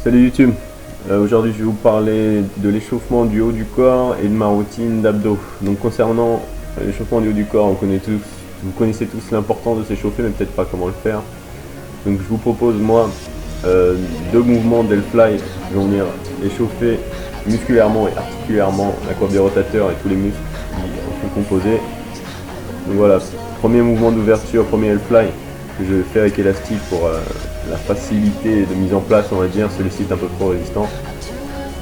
Salut YouTube. Aujourd'hui je vais vous parler de l'échauffement du haut du corps et de ma routine d'abdos. Donc concernant l'échauffement du haut du corps, vous connaissez tous l'importance de s'échauffer mais peut-être pas comment le faire. Donc je vous propose moi deux mouvements d'L-Fly qui vont venir échauffer musculairement et articulairement la courbe des rotateurs et tous les muscles qui en sont composés. Donc voilà, premier mouvement d'ouverture, premier L-Fly que je fais avec élastique pour la facilité de mise en place, on va dire. Celui-ci est un peu trop résistant.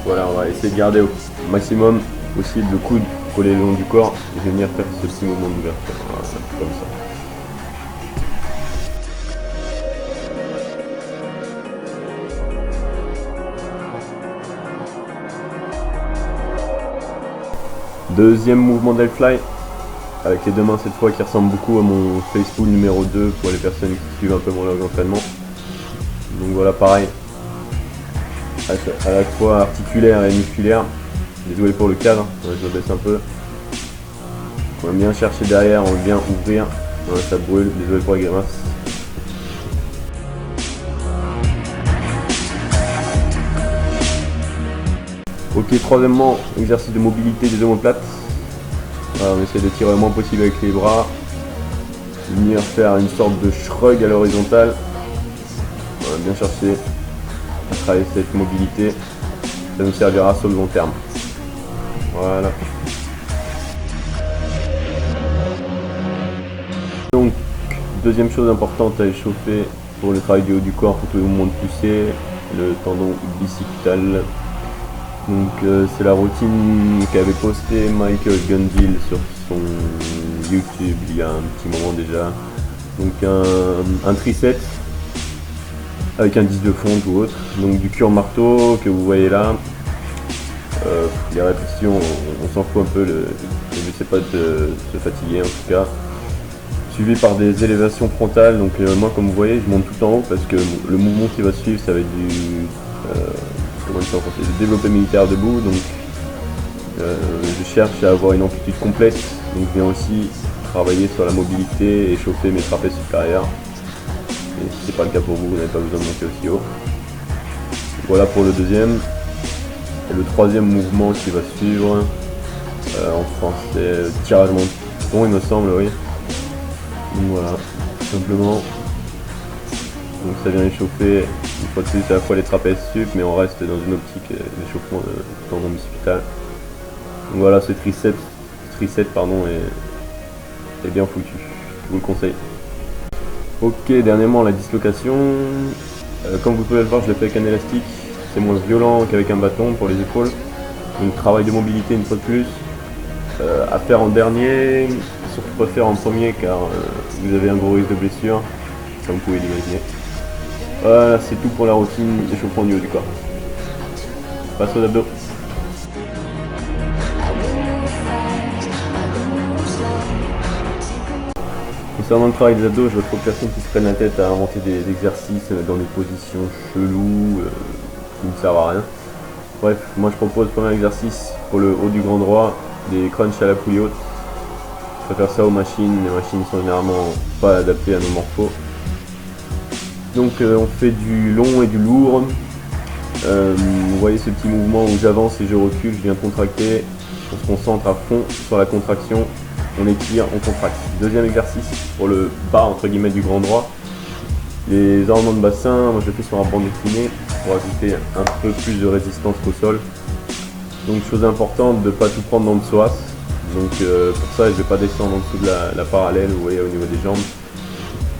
Voilà, on va essayer de garder au maximum possible le coude collé le long du corps et je vais venir faire ce petit mouvement d'ouverture. Voilà, comme ça. Deuxième mouvement d'L-Fly avec les deux mains cette fois qui ressemble beaucoup à mon face pull numéro 2 pour les personnes qui suivent un peu mon log d'entraînement. Donc voilà, pareil, à la fois articulaire et musculaire. Désolé pour le cadre, je baisse un peu. On va bien chercher derrière, on va bien ouvrir. Ouais, ça brûle, désolé pour les grimaces. Ok, troisièmement, exercice de mobilité des omoplates. Voilà, on essaie de tirer le moins possible avec les bras. Venir faire une sorte de shrug à l'horizontale. Voilà, bien chercher à travailler cette mobilité. Ça nous servira sur le long terme. Voilà. Donc, deuxième chose importante à échauffer pour le travail du haut du corps, pour tous les mouvements de poussée, le tendon bicipital. Donc c'est la routine qu'avait posté Michael Gunville sur son YouTube il y a un petit moment déjà. Donc un tricep avec un disque de fonte ou autre. Donc du cure marteau que vous voyez là. Les répétitions, on s'en fout un peu, le but c'est pas de se fatiguer en tout cas. Suivi par des élévations frontales, donc moi comme vous voyez je monte tout en haut parce que le mouvement qui va suivre ça va être du développé militaire debout, donc je cherche à avoir une amplitude complète, donc je viens aussi travailler sur la mobilité et chauffer mes trapèzes supérieurs. Et si c'est pas le cas pour vous, vous n'avez pas besoin de monter aussi haut. Voilà pour le deuxième. Et le troisième mouvement qui va suivre, en français, tirage menton il me semble, oui. Donc voilà, tout simplement. Donc ça vient échauffer une fois de plus à la fois les trapèzes sup, mais on reste dans une optique d'échauffement de tendon bicipital. Donc voilà, ce tricep est bien foutu, je vous le conseille. Ok, dernièrement la dislocation. Comme vous pouvez le voir, je l'ai fait avec un élastique, c'est moins violent qu'avec un bâton pour les épaules. Donc travail de mobilité une fois de plus. À faire en dernier, surtout pas faire en premier car vous avez un gros risque de blessure, comme vous pouvez l'imaginer. Voilà, c'est tout pour la routine d'échauffement du haut du corps. Passe aux abdos. Concernant le travail des abdos, je vois trop de personnes qui se prennent la tête à inventer des exercices dans des positions cheloues qui ne servent à rien. Bref, moi je propose le premier exercice pour le haut du grand droit, des crunchs à la poulie haute. Je préfère ça aux machines, les machines sont généralement pas adaptées à nos morphos. Donc on fait du long et du lourd. Vous voyez ce petit mouvement où j'avance et je recule, je viens contracter. On se concentre à fond sur la contraction. On étire, on contracte. Deuxième exercice pour le bas entre guillemets du grand droit. Les ornements de bassin, moi je le fais sur un banc décliné pour ajouter un peu plus de résistance qu'au sol. Donc chose importante de ne pas tout prendre dans le psoas. Donc pour ça je ne vais pas descendre en dessous de la parallèle, vous voyez au niveau des jambes.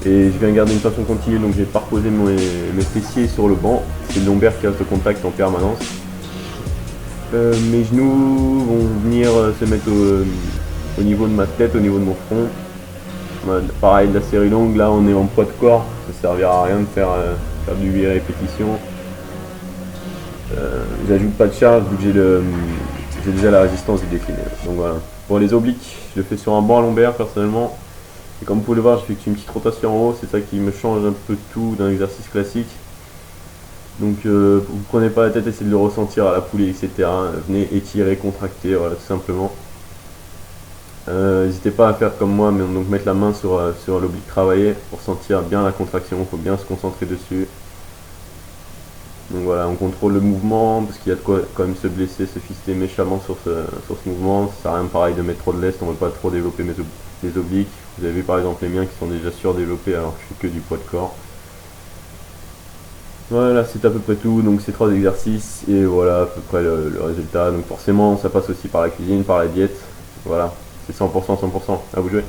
Et je viens garder une tension continue, donc je vais pas reposer mes fessiers sur le banc. C'est le lombaire qui reste au contact en permanence. Mes genoux vont venir se mettre au niveau de ma tête, au niveau de mon front. Pareil, de la série longue, là on est en poids de corps, ça servira à rien de faire du 8 répétitions. J'ajoute pas de charge vu que j'ai déjà la résistance du décliné. Donc voilà. Pour les obliques, je le fais sur un banc à lombaire personnellement. Et comme vous pouvez le voir, j'effectue une petite rotation en haut, c'est ça qui me change un peu tout d'un exercice classique. Donc vous prenez pas la tête, essayez de le ressentir à la poulie, etc. Venez étirer, contracter, voilà tout simplement. N'hésitez pas à faire comme moi, mais donc mettre la main sur l'oblique travaillé pour sentir bien la contraction, il faut bien se concentrer dessus. Donc voilà, on contrôle le mouvement, parce qu'il y a de quoi quand même se blesser, se fister méchamment sur ce mouvement. Ça sert à rien pareil de mettre trop de lest, on ne veut pas trop développer les obliques. Vous avez vu par exemple les miens qui sont déjà surdéveloppés alors que je fais que du poids de corps. Voilà, c'est à peu près tout, donc ces 3 exercices, et voilà à peu près le résultat. Donc forcément, ça passe aussi par la cuisine, par la diète. Voilà, c'est 100%, 100%, à vous de jouer.